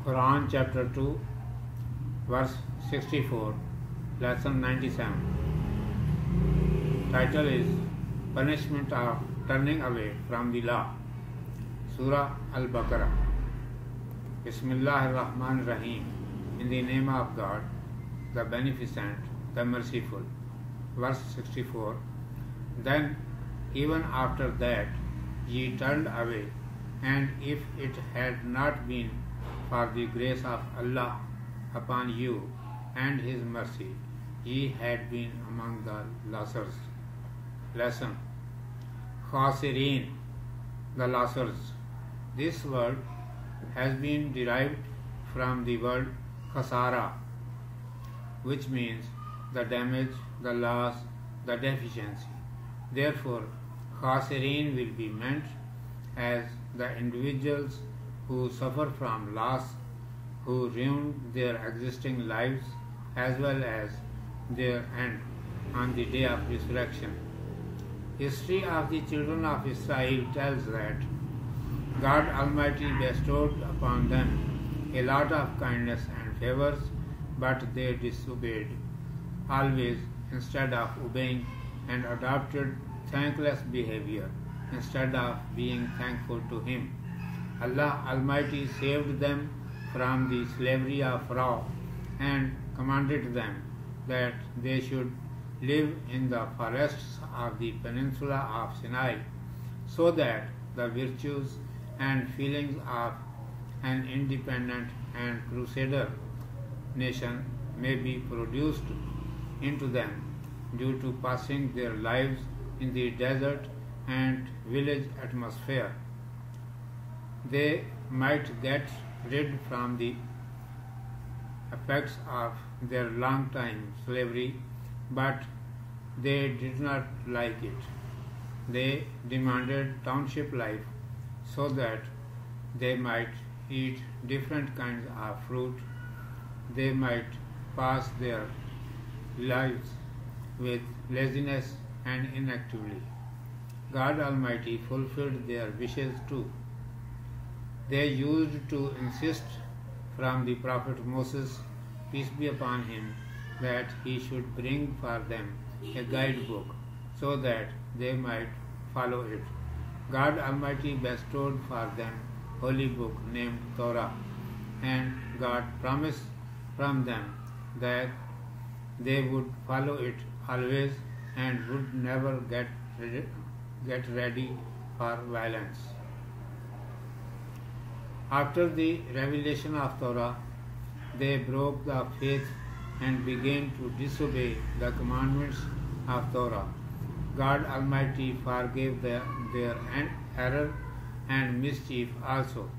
Quran chapter 2 verse 64, lesson 97. Title is Punishment of Turning Away from the Law. Surah Al-Baqarah. Bismillahir Rahmanir Rahim. In the name of God, the Beneficent, the Merciful. Verse 64. Then, even after that, ye turned away, and if it had not been for the grace of Allah upon you and His mercy, ye had been among the losers. Lesson. Khasireen, the losers. This word has been derived from the word khasara, which means the damage, the loss, the deficiency. Therefore, khasireen will be meant as the individuals who suffer from loss, who ruin their existing lives as well as their end on the day of resurrection. History of the children of Israel tells that God Almighty bestowed upon them a lot of kindness and favors, but they disobeyed always instead of obeying, and adopted thankless behavior instead of being thankful to Him. Allah Almighty saved them from the slavery of Pharaoh and commanded them that they should live in the forests of the peninsula of Sinai, so that the virtues and feelings of an independent and crusader nation may be produced into them due to passing their lives in the desert and village atmosphere. They might get rid from the effects of their long time slavery, but they did not like it. They demanded township life so that they might eat different kinds of fruit. They might pass their lives with laziness and inactivity. God Almighty fulfilled their wishes too. They used to insist from the Prophet Moses, peace be upon him, that he should bring for them a guidebook so that they might follow it. God Almighty bestowed for them holy book named Torah, and God promised from them that they would follow it always and would never get ready for violence. After the revelation of Torah, they broke the faith and began to disobey the commandments of Torah. God Almighty forgave their error and mischief also,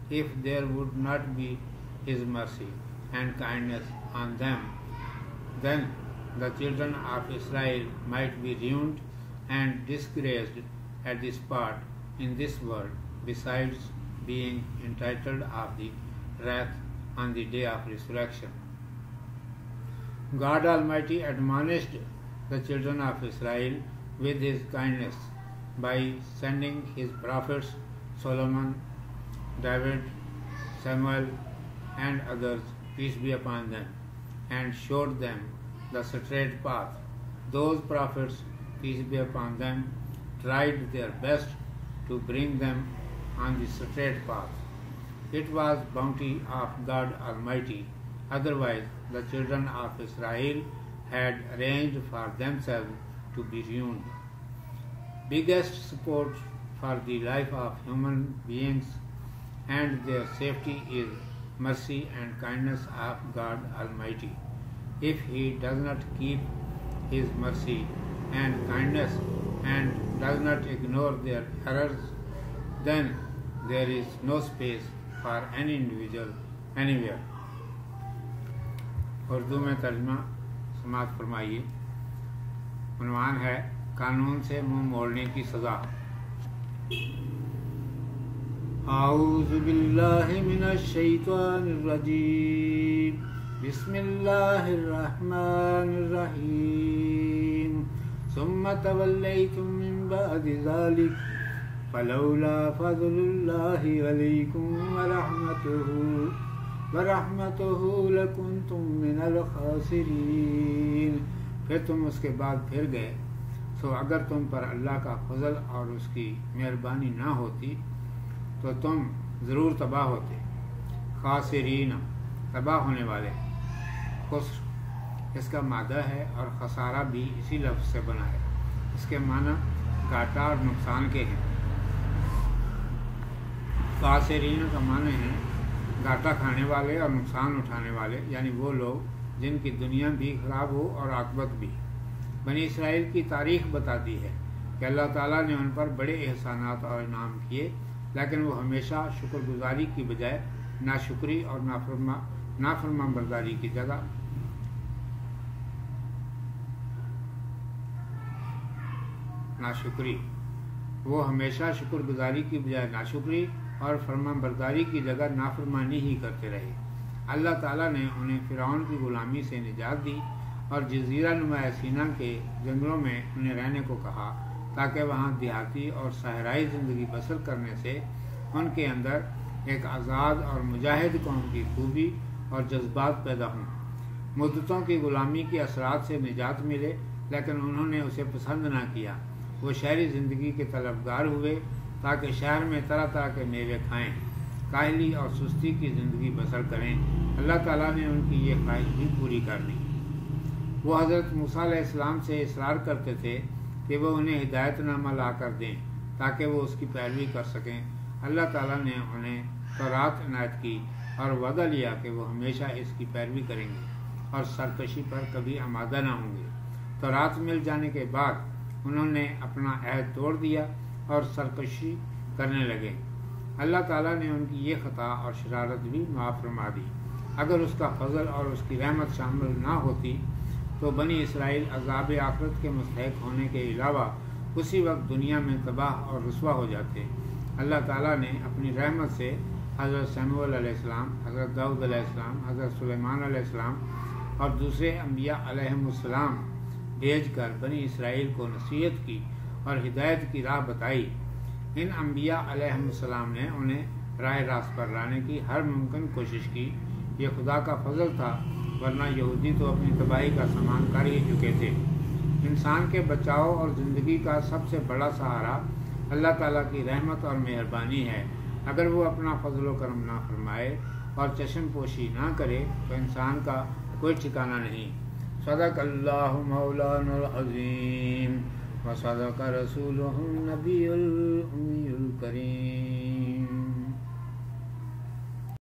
if there would not be His mercy and kindness on them. Then the children of Israel might be ruined and disgraced at the spot in this world, besides being entitled of the wrath on the day of resurrection. God Almighty admonished the children of Israel with His kindness by sending His prophets Solomon, David, Samuel, and others, peace be upon them, and showed them the straight path. Those prophets, peace be upon them, tried their best to bring them on the straight path. It was bounty of God Almighty. Otherwise, the children of Israel had arranged for themselves to be ruined. Biggest support for the life of human beings and their safety is mercy and kindness of God Almighty. If He does not keep His mercy and kindness and does not ignore their errors, then there is no space for any individual anywhere. Urdu میں ترجمہ سماعت فرمائیے. عنوان ہے قانون سے منہ موڑنے کی سزا. اعوذ باللہ من الشیطان الرجیم. بسم اللہ الرحمن الرحیم. ثم تولیتم من بعد ذلک فلولا فضل اللہ علیکم ورحمتہ وَرَحْمَتُهُ لَكُنْتُمْ مِنَ الْخَاسِرِينَ، پھر تم اس کے بعد پھر گئے، سو اگر تم پر اللہ کا فضل اور اس کی مہربانی نہ ہوتی تو تم ضرور تباہ ہوتے۔ خاسرین، تباہ ہونے والے، خسر اس کا مادہ ہے اور خسارہ بھی اسی لفظ سے بنا ہے۔ اس کے معنی گھاٹا اور نقصان کے ہیں۔ خاسرین کا معنی ہے گھاٹا کھانے والے اور نقصان اٹھانے والے، یعنی وہ لوگ جن کی دنیا بھی خراب ہو اور عاقبت بھی۔ بنی اسرائیل کی تاریخ بتاتی ہے کہ اللہ تعالیٰ نے ان پر بڑے احسانات اور انعام کیے، لیکن وہ ہمیشہ شکر گزاری کی بجائے ناشکری اور نافرما برداری کی جگہ شکر گزاری کی بجائے ناشکری اور فرما برداری کی جگہ نافرمانی ہی کرتے رہے۔ اللہ تعالیٰ نے انہیں فرعون کی غلامی سے نجات دی اور جزیرہ نما سینا کے جنگلوں میں انہیں رہنے کو کہا تاکہ وہاں دیہاتی اور صحرائی زندگی بسر کرنے سے ان کے اندر ایک آزاد اور مجاہد قوم کی خوبی اور جذبات پیدا ہوں۔ مدتوں کی غلامی کے اثرات سے نجات ملے، لیکن انہوں نے اسے پسند نہ کیا۔ وہ شہری زندگی کے طلبگار ہوئے تاکہ شہر میں طرح طرح کے میوے کھائیں، کاہلی اور سستی کی زندگی بسر کریں۔ اللہ تعالیٰ نے ان کی یہ خواہش بھی پوری کر لی۔ وہ حضرت موسیٰ علیہ السلام سے اصرار کرتے تھے کہ وہ انہیں ہدایت نامہ لا کر دیں تاکہ وہ اس کی پیروی کر سکیں۔ اللہ تعالیٰ نے انہیں تورات عنایت کی اور وعدہ لیا کہ وہ ہمیشہ اس کی پیروی کریں گے اور سرکشی پر کبھی آمادہ نہ ہوں گے۔ تورات مل جانے کے بعد انہوں نے اپنا عہد توڑ دیا اور سرکشی کرنے لگے۔ اللہ تعالیٰ نے ان کی یہ خطا اور شرارت بھی معاف فرما دی۔ اگر اس کا فضل اور اس کی رحمت شامل نہ ہوتی تو بنی اسرائیل عذاب آخرت کے مستحق ہونے کے علاوہ اسی وقت دنیا میں تباہ اور رسوا ہو جاتے۔ اللہ تعالیٰ نے اپنی رحمت سے حضرت سموئیل علیہ السلام، حضرت داؤد علیہ السلام، حضرت سلیمان علیہ السلام اور دوسرے انبیاء علیہم السلام بھیج کر بنی اسرائیل کو نصیحت کی اور ہدایت کی راہ بتائی۔ ان انبیاء علیہم السلام نے انہیں راہ راست پر لانے کی ہر ممکن کوشش کی۔ یہ خدا کا فضل تھا، ورنہ یہودی تو اپنی تباہی کا سامان کر ہی چکے تھے۔ انسان کے بچاؤ اور زندگی کا سب سے بڑا سہارا اللہ تعالیٰ کی رحمت اور مہربانی ہے۔ اگر وہ اپنا فضل و کرم نہ فرمائے اور چشم پوشی نہ کرے تو انسان کا کوئی ٹھکانہ نہیں۔ صدق اللہ مولانا العظیم و صدق رسولہ النبی الامی الکریم۔